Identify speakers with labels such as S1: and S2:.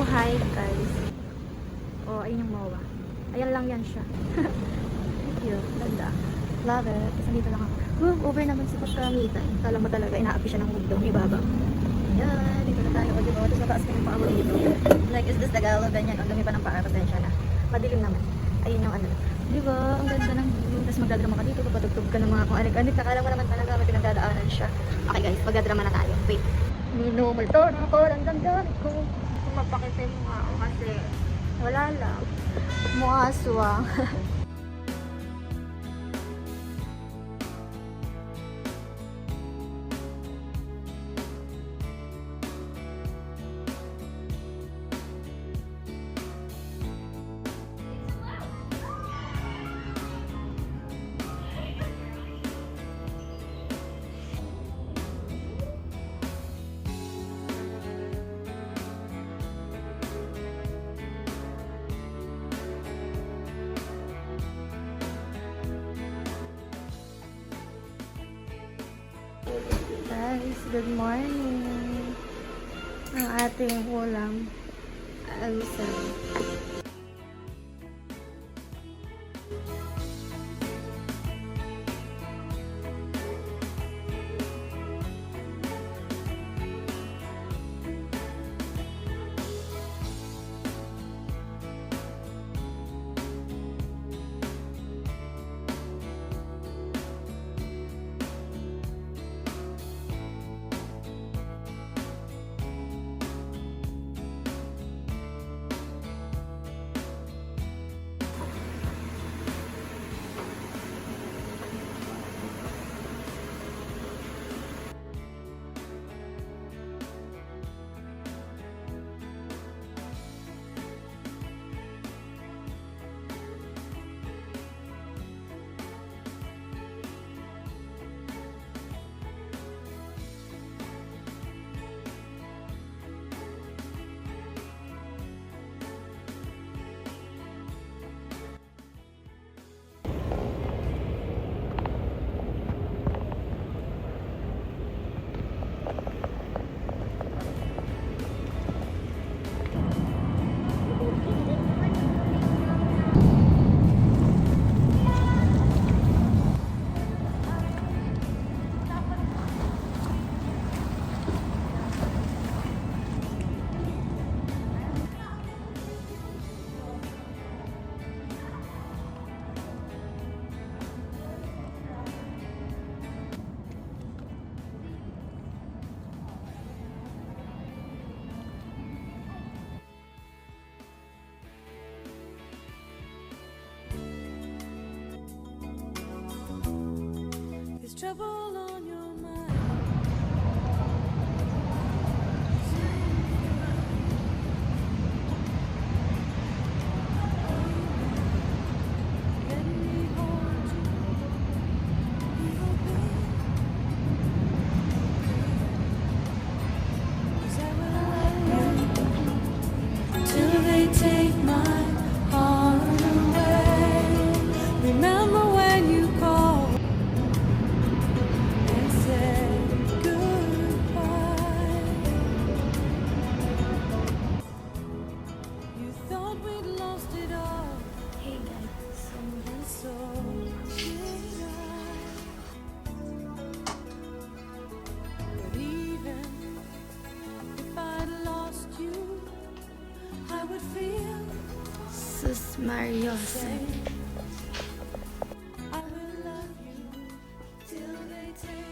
S1: hi guys. Oh, ayun yung MOA. Ayan lang yan siya. Cute, ganda. Love it. Kasi dito lang ako. Over naman si Pagkamitay. Kala mo talaga, inaapi siya ng mundo. Ibaba. Ayan, dito na tayo. Diba? Tapos mataas na yung paa mo dito. Like, is this Tagalog? Ganyan. Ang dumi pa ng paa. Pasensya na. Madilim naman. Ayun yung ano. Diba? Ang ganda ng view. Tapos magdadrama ka dito. Papatugtog ka ng mga kung anik-anik. Akala mo naman talaga may pinagdadaanan siya. Okay guys, magdadrama na tayo. Wait. Minumulto na ko lang damdamin ko. Kung mapakita mo nga ako kasi wala lang. Mukha aswang. Guys, good morning. Ang ating ulam, almusal.
S2: Trouble on your mind. Let me hold you. Evil babe. 'Cause I will love you till they take my heart away. Remember when you called and said goodbye. You thought we'd lost it all.
S1: Hey guys.
S2: And so did I. But even if I'd lost you, I would feel
S1: Sus Mariose.
S2: I will love you till they take